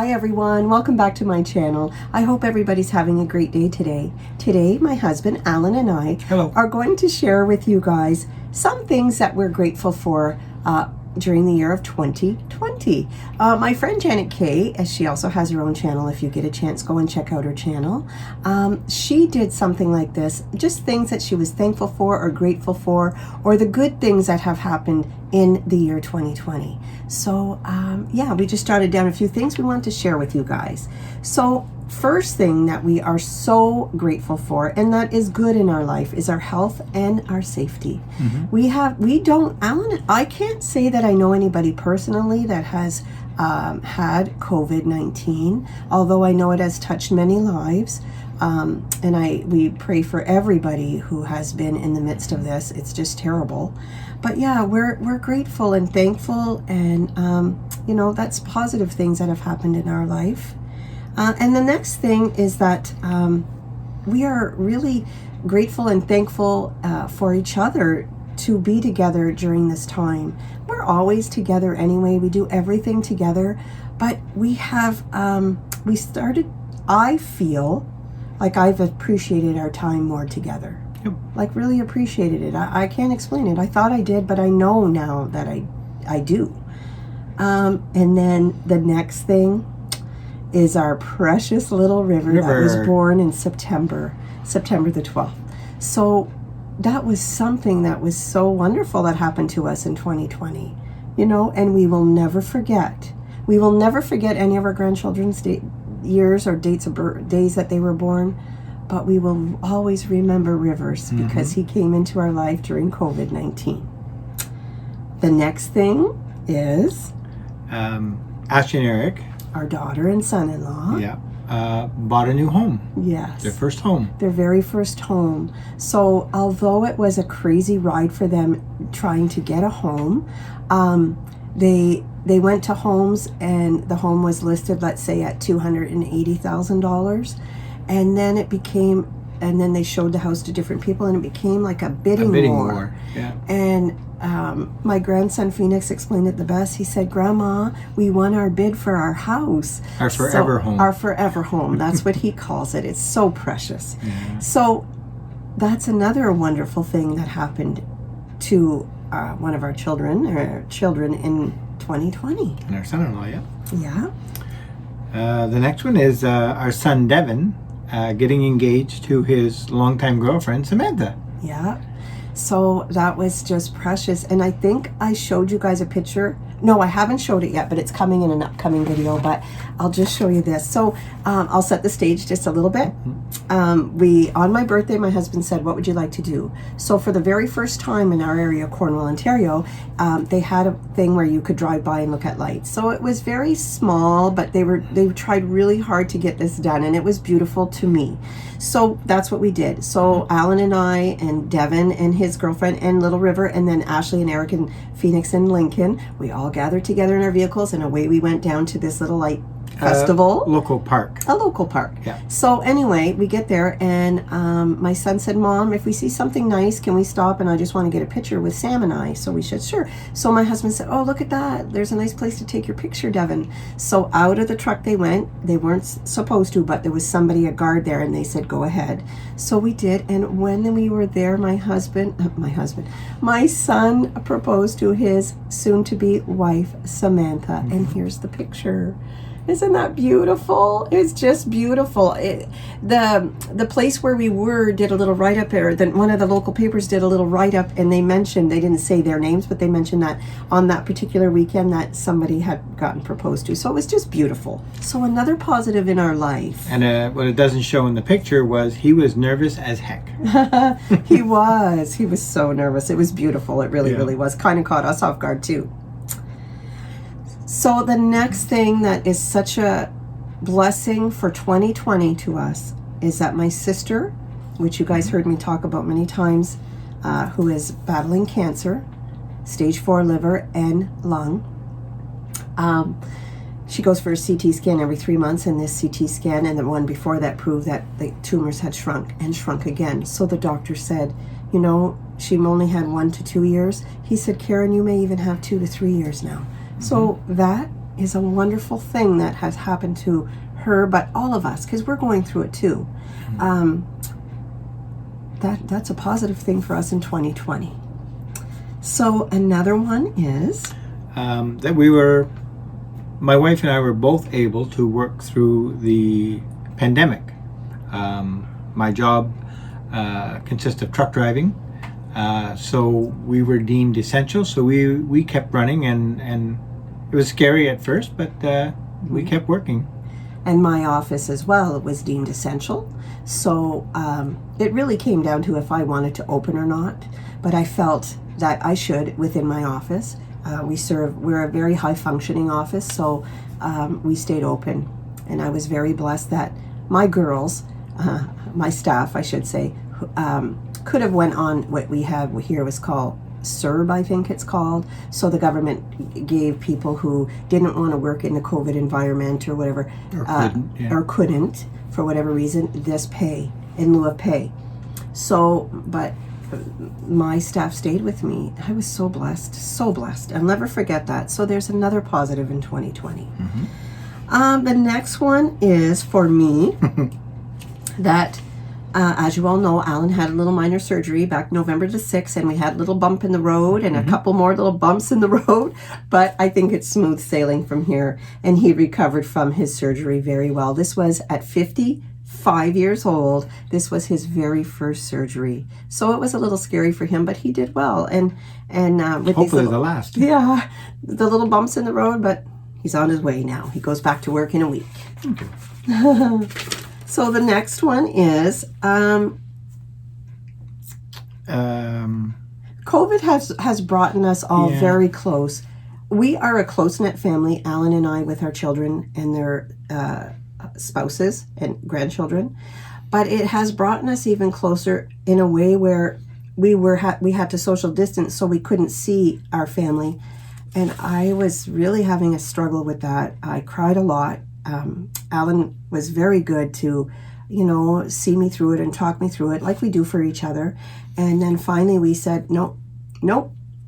Hi everyone, welcome back to my channel. I hope everybody's having a great day today. Today, my husband Alan and I are going to share with you guys some things that we're grateful for during the year of 2020. My friend Janet Kay, as she also has her own channel, if you get a chance, go and check out her channel. She did something like this, just things that she was thankful for or grateful for, or the good things that have happened in the year 2020. So yeah, we just jotted down a few things we want to share with you guys. So first thing that we are so grateful for, and that is good in our life, is our health and our safety. I can't say that I know anybody personally that has had COVID-19, although I know it has touched many lives. And we pray for everybody who has been in the midst of this. It's just terrible. But yeah, we're grateful and thankful, and you know, that's positive things that have happened in our life. And the next thing is that we are really grateful and thankful for each other to be together during this time. We're always together anyway. We do everything together, but we have I feel like I've appreciated our time more together. Yep. Like really appreciated it. I can't explain it. I thought I did, but I know now that I do. And then the next thing is our precious little river that was born in September the 12th. So that was something that was so wonderful that happened to us in 2020, you know, and we will never forget. We will never forget any of our grandchildren's years or days that they were born, but we will always remember Rivers because he came into our life during COVID-19. The next thing is Ashley and Eric, our daughter and son-in-law, bought a new home. Yes. Their first home. Their very first home. So although it was a crazy ride for them trying to get a home, they went to homes, and the home was listed, let's say, at $280,000. And then they showed the house to different people, and it became like a bidding war. Yeah. And my grandson Phoenix explained it the best. He said, "Grandma, we won our bid for our house. Our forever home. Our forever home." That's what he calls it. It's so precious. Yeah. So that's another wonderful thing that happened to one of our children in 2020. And our son-in-law, Yeah. The next one is our son Devin getting engaged to his longtime girlfriend Samantha. Yeah. So that was just precious. And I think I showed you guys a picture. No, I haven't showed it yet, but it's coming in an upcoming video, but I'll just show you this. So I'll set the stage just a little bit. On my birthday, my husband said, "What would you like to do?" So for the very first time in our area, Cornwall, Ontario, they had a thing where you could drive by and look at lights. So it was very small, but they tried really hard to get this done, and it was beautiful to me. So that's what we did. So Alan and I and Devin and his girlfriend and Little River, and then Ashley and Eric and Phoenix and Lincoln, we all gathered together in our vehicles, and away we went down to this little light festival. Local park. A local park. Yeah. So anyway, we get there, and my son said, "Mom, if we see something nice, can we stop? And I just want to get a picture with Sam and I." So we said, "Sure." So my husband said, "Oh, look at that. There's a nice place to take your picture, Devin." So out of the truck they went. They weren't supposed to, but there was somebody, a guard there, and they said, "Go ahead." So we did, and when we were there, my son proposed to his soon-to-be wife, Samantha, and here's the picture. Isn't that beautiful? It's just beautiful. The place where we were did a little write-up there. Then one of the local papers did a little write-up, and they didn't say their names, but they mentioned that on that particular weekend that somebody had gotten proposed to. So it was just beautiful. So another positive in our life. And what it doesn't show in the picture was he was nervous as heck. He was so nervous. It was beautiful. It really was. Kind of caught us off guard too. So the next thing that is such a blessing for 2020 to us is that my sister, which you guys heard me talk about many times, who is battling cancer, stage 4 liver and lung. She goes for a CT scan every 3 months, and this CT scan and the one before that proved that the tumors had shrunk and shrunk again. So the doctor said, you know, she only had 1 to 2 years. He said, "Karen, you may even have 2 to 3 years now." So that is a wonderful thing that has happened to her, but all of us, because we're going through it too. That's a positive thing for us in 2020. So another one is that my wife and I were both able to work through the pandemic. My job consists of truck driving, so we were deemed essential. So we kept running, and it was scary at first, but we kept working. And my office as well was deemed essential. So it really came down to if I wanted to open or not. But I felt that I should within my office. We're a very high functioning office, so we stayed open. And I was very blessed that my girls, my staff, I should say, could have went on what we have here was called CERB, I think it's called. So the government gave people who didn't want to work in the COVID environment or whatever, or couldn't for whatever reason, this pay in lieu of pay. So, but my staff stayed with me. I was so blessed, so blessed. I'll never forget that. So there's another positive in 2020. The next one is for me that as you all know, Alan had a little minor surgery back November the 6th, and we had a little bump in the road and a couple more little bumps in the road, but I think it's smooth sailing from here, and he recovered from his surgery very well. This was at 55 years old. This was his very first surgery, so it was a little scary for him, but he did well, and with hopefully the last. Yeah, the little bumps in the road, but he's on his way now. He goes back to work in a week. Okay. So the next one is COVID has brought us all very close. We are a close-knit family, Alan and I, with our children and their spouses and grandchildren. But it has brought us even closer in a way where we had to social distance, so we couldn't see our family. And I was really having a struggle with that. I cried a lot. Alan was very good to, see me through it and talk me through it like we do for each other. And then finally we said, nope,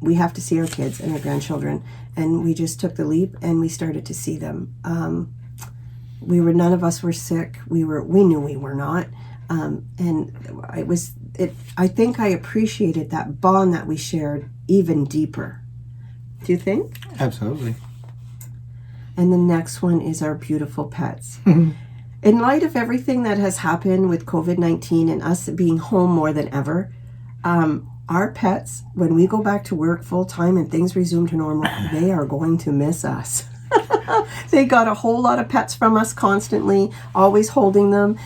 we have to see our kids and our grandchildren. And we just took the leap and we started to see them. None of us were sick. We knew we were not. And I think I appreciated that bond that we shared even deeper. Do you think? Absolutely. And the next one is our beautiful pets. In light of everything that has happened with COVID-19 and us being home more than ever, our pets, when we go back to work full time and things resume to normal, they are going to miss us. They got a whole lot of pets from us constantly, always holding them.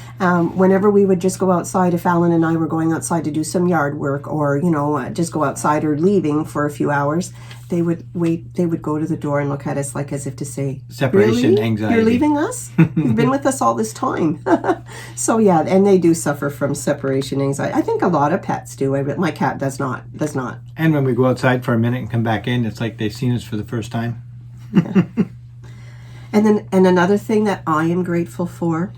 Whenever we would just go outside, if Alan and I were going outside to do some yard work or, just go outside or leaving for a few hours, they would wait, they would go to the door and look at us like as if to say, separation really? Anxiety. You're leaving us? You've been with us all this time. So yeah, and they do suffer from separation anxiety. I think a lot of pets do. My cat does not. And when we go outside for a minute and come back in, it's like they've seen us for the first time. Yeah. And another thing that I am grateful for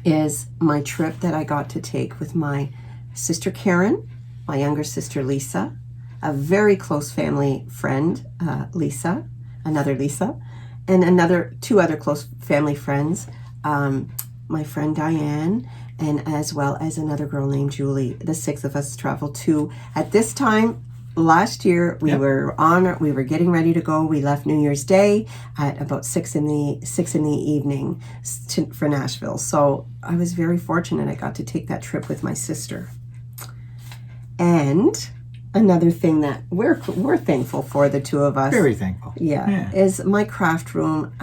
is my trip that I got to take with my sister Karen, my younger sister Lisa, a very close family friend, Lisa, another Lisa, and two other close family friends, my friend Diane, and as well as another girl named Julie. The six of us traveled to, at this time, last year we were getting ready to go. We left New Year's Day at about 6 in the evening for Nashville. So I was very fortunate. I got to take that trip with my sister. And another thing that we're thankful for, the two of us. Very thankful. Yeah. Is my craft room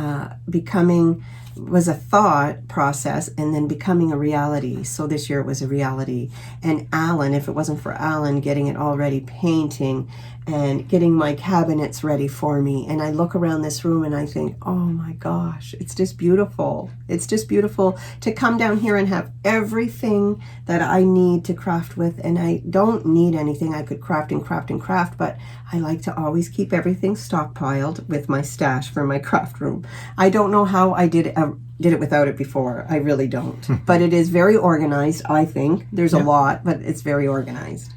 was a thought process and then becoming a reality. So this year it was a reality. And Alan, if it wasn't for Alan getting it all ready, painting and getting my cabinets ready for me, and I look around this room and I think, oh my gosh, it's just beautiful. It's just beautiful to come down here and have everything that I need to craft with. And I don't need anything. I could craft and craft and craft, but I like to always keep everything stockpiled with my stash for my craft room. I don't know how I did it without it before. I really don't. But it is very organized, I think. There's a lot, but it's very organized.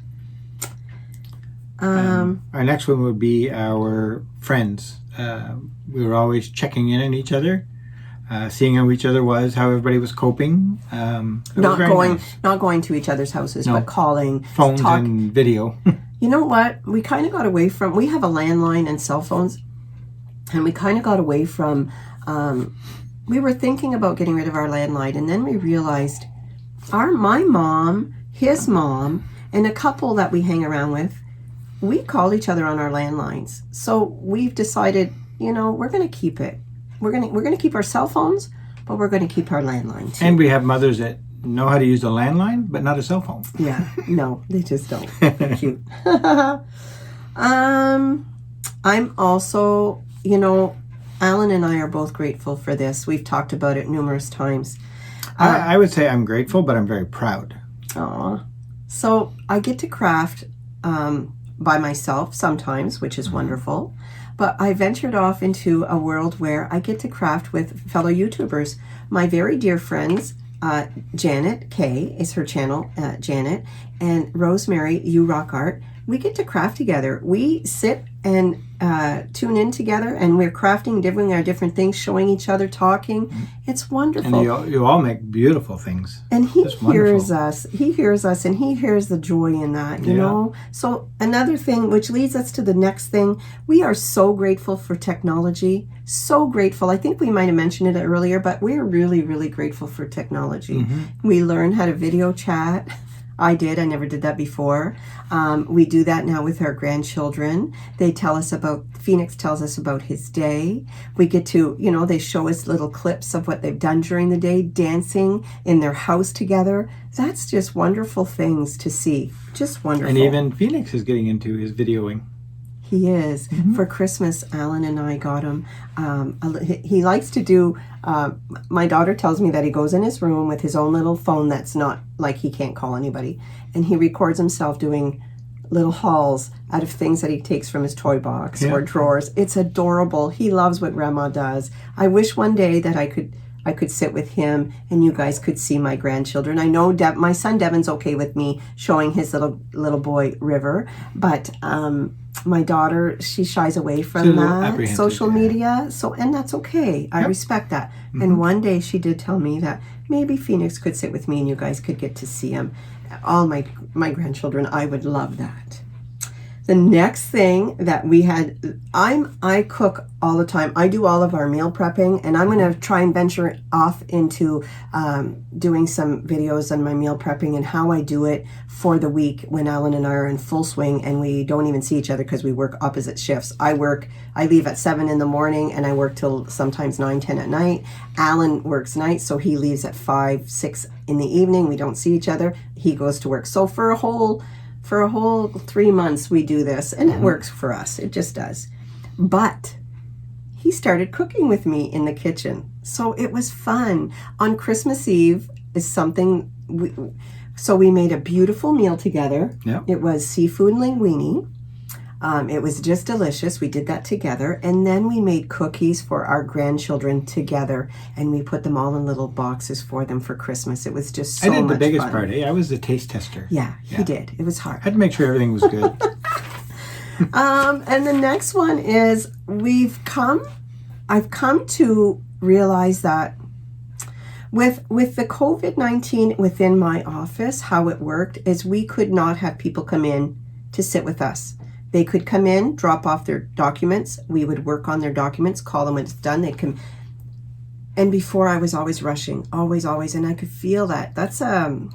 Our next one would be our friends we were always checking in on each other, seeing how each other was, how everybody was coping. Not going to each other's houses, but calling, phones and video. You know what? We kind of got away from. We have a landline and cell phones, and we kind of got away from. We were thinking about getting rid of our landline, and then we realized my mom, his mom, and a couple that we hang around with, we call each other on our landlines. So we've decided, we're going to keep it. We're going to keep our cell phones, but we're going to keep our landline too. And we have mothers that know how to use a landline, but not a cell phone. Yeah, no, they just don't. They're cute. I'm also, Alan and I are both grateful for this. We've talked about it numerous times. I would say I'm grateful, but I'm very proud. Aw. So I get to craft by myself sometimes, which is wonderful. But I ventured off into a world where I get to craft with fellow YouTubers. My very dear friends, Janet K is her channel, Janet, and Rosemary, You Rock Art. We get to craft together. We sit and tune in together, and we're crafting, doing our different things, showing each other, talking. It's wonderful. And you all make beautiful things. And he hears us. He hears us, and he hears the joy in that, you know? So another thing, which leads us to the next thing, we are so grateful for Technology. So grateful. I think we might have mentioned it earlier, but we're really, really grateful for technology. We learned how to video chat. I did. I never did that before. We do that now with our grandchildren. They tell us about, Phoenix tells us about his day. We get to, they show us little clips of what they've done during the day, dancing in their house together. That's just wonderful things to see. Just wonderful. And even Phoenix is getting into his videoing. He is. For Christmas, Alan and I got him. He likes to do, my daughter tells me that he goes in his room with his own little phone that's not, like he can't call anybody. And he records himself doing little hauls out of things that he takes from his toy box or drawers. It's adorable. He loves what Grandma does. I wish one day that I could sit with him and you guys could see my grandchildren. I know my son Devin's okay with me showing his little boy River, but my daughter, she shies away from that social media. And that's okay. I respect that. And one day she did tell me that maybe Phoenix could sit with me and you guys could get to see him. All my grandchildren, I would love that. The next thing that we had, I cook all the time. I do all of our meal prepping, and I'm going to try and venture off into doing some videos on my meal prepping and how I do it for the week when Alan and I are in full swing and we don't even see each other because we work opposite shifts. I leave at 7 in the morning and I work till sometimes 9, 10 at night. Alan works nights, so he leaves at 5, 6 in the evening. We don't see each other. He goes to work. So for a whole 3 months we do this, and it works for us. It just does. But he started cooking with me in the kitchen, so it was fun. On Christmas Eve is something we made a beautiful meal together. It was seafood linguine. It was just delicious. We did that together, and then we made cookies for our grandchildren together, and we put them all in little boxes for them for Christmas. It was just so much fun. I did the biggest part. I was the taste tester. Yeah, he did. It was hard. I had to make sure everything was good. And the next one is I've come to realize that with the COVID-19 within my office, how it worked is we could not have people come in to sit with us. They could come in, drop off their documents. We would work on their documents, call them when it's done. They'd come. And before I was always rushing, always. And I could feel that. That's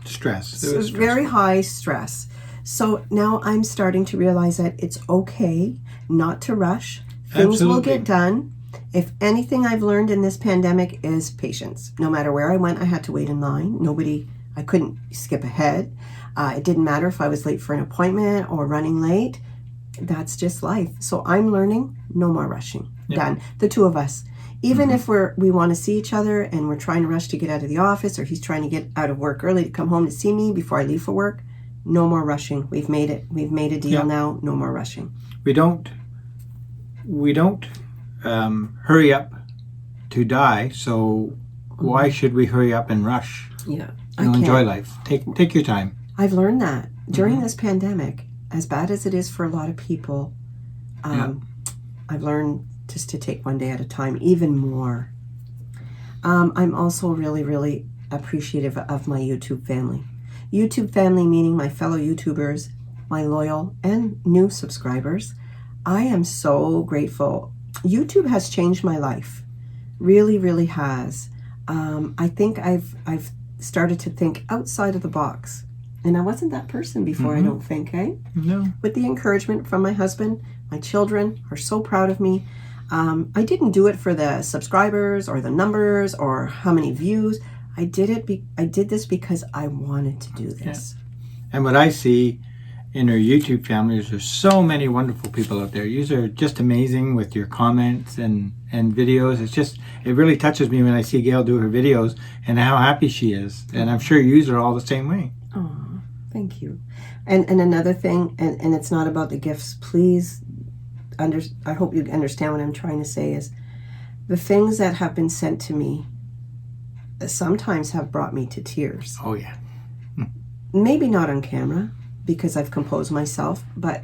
stress. It was very high stress. So now I'm starting to realize that it's okay not to rush. Things will get done. If anything I've learned in this pandemic is patience. No matter where I went, I had to wait in line. I couldn't skip ahead. It didn't matter if I was late for an appointment or running late. That's just life. So I'm learning no more rushing. Done. The two of us. Even if we want to see each other and we're trying to rush to get out of the office, or he's trying to get out of work early to come home to see me before I leave for work, no more rushing. We've made it. We've made a deal now. No more rushing. We don't hurry up to die. So why should we hurry up and rush? Yeah. Enjoy life. Take your time. I've learned that during this pandemic, as bad as it is for a lot of people, I've learned just to take one day at a time, even more. I'm also really, really appreciative of my YouTube family. YouTube family meaning my fellow YouTubers, my loyal and new subscribers. I am so grateful. YouTube has changed my life. Really, really has. I think I've started to think outside of the box. And I wasn't that person before, I don't think, eh? No. With the encouragement from my husband, my children are so proud of me. I didn't do it for the subscribers or the numbers or how many views. I did this because I wanted to do this. Yeah. And what I see in our YouTube family is there's so many wonderful people out there. You are just amazing with your comments and videos. It really touches me when I see Gail do her videos and how happy she is. And I'm sure you are all the same way. Oh, thank you. And another thing, and it's not about the gifts, please, I hope you understand what I'm trying to say is the things that have been sent to me sometimes have brought me to tears. Oh, yeah. Maybe not on camera because I've composed myself, but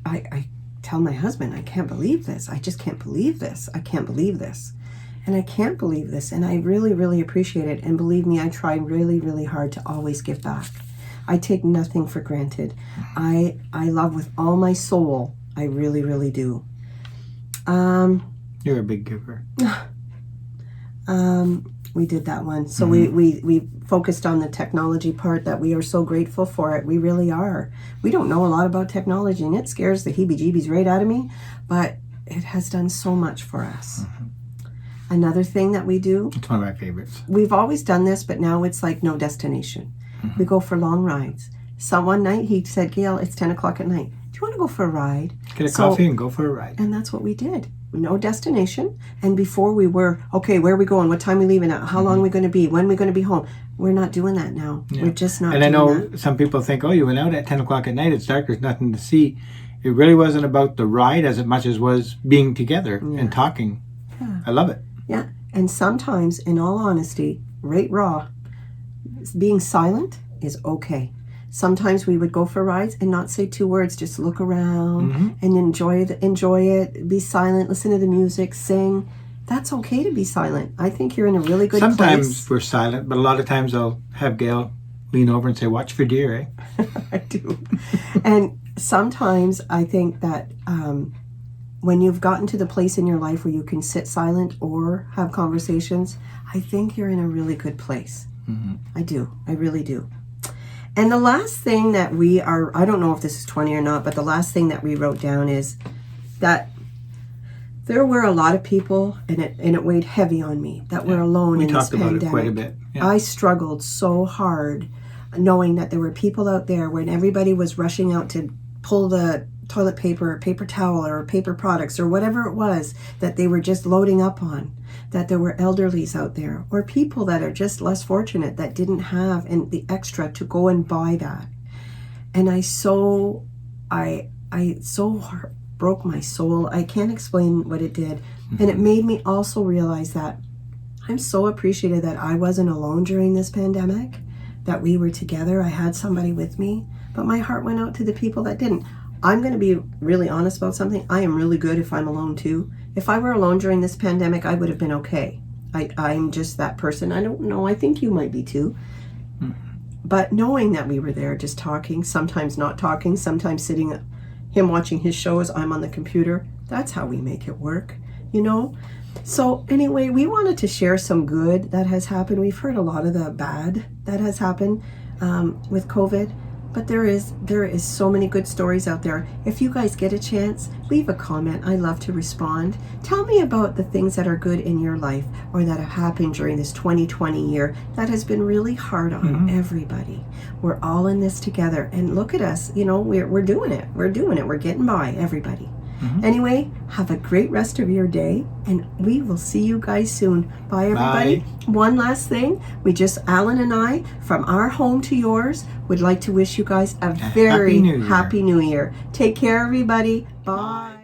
I tell my husband, I can't believe this. I just can't believe this. I can't believe this. And I can't believe this. And I really, really appreciate it. And believe me, I try really, really hard to always give back. I take nothing for granted. I love with all my soul. I really, really do. You're a big giver. We did that one. So we focused on the technology part, that we are so grateful for it. We really are. We don't know a lot about technology, and it scares the heebie-jeebies right out of me, but it has done so much for us. Another thing that we do. It's one of my favorites. We've always done this, but now it's like no destination. We go for long rides. So one night he said, Gail, it's 10 o'clock at night. Do you want to go for a ride? Get a coffee and go for a ride. And that's what we did. No destination. And before we were, okay, where are we going? What time are we leaving at? How long are we going to be? When are we going to be home? We're not doing that now. Yeah. We're just not doing that. And I know some people think, oh, you went out at 10 o'clock at night. It's dark. There's nothing to see. It really wasn't about the ride as much as was being together and talking. Yeah. I love it. Yeah. And sometimes, in all honesty, right raw, being silent is okay. Sometimes we would go for rides and not say two words, just look around and enjoy it, be silent, listen to the music, sing. That's okay to be silent. I think you're in a really good place. Sometimes we're silent, but a lot of times I'll have Gail lean over and say, watch for deer, eh? I do. And sometimes I think that when you've gotten to the place in your life where you can sit silent or have conversations, I think you're in a really good place. I do. I really do. And the last thing that I don't know if this is 20 or not, but the last thing that we wrote down is that there were a lot of people, and it weighed heavy on me, that were alone in this pandemic. We talked about it quite a bit. Yeah. I struggled so hard knowing that there were people out there when everybody was rushing out to pull the toilet paper or paper towel or paper products or whatever it was that they were just loading up on, that there were elderlies out there or people that are just less fortunate that didn't have the extra to go and buy that. And I so broke my soul. I can't explain what it did. And it made me also realize that I'm so appreciative that I wasn't alone during this pandemic, that we were together. I had somebody with me, but my heart went out to the people that didn't. I'm going to be really honest about something. I am really good if I'm alone too. If I were alone during this pandemic, I would have been okay. I'm just that person. I don't know. I think you might be too. But knowing that we were there just talking, sometimes not talking, sometimes sitting, him watching his shows, I'm on the computer. That's how we make it work, you know? So anyway, we wanted to share some good that has happened. We've heard a lot of the bad that has happened with COVID. But there is so many good stories out there. If you guys get a chance, leave a comment. I love to respond. Tell me about the things that are good in your life or that have happened during this 2020 year that has been really hard on everybody. We're all in this together. And look at us. You know, we're doing it. We're doing it. We're getting by, everybody. Anyway, have a great rest of your day, and we will see you guys soon. Bye, everybody. Bye. One last thing. Alan and I, from our home to yours, would like to wish you guys a very happy New Year. Take care, everybody. Bye.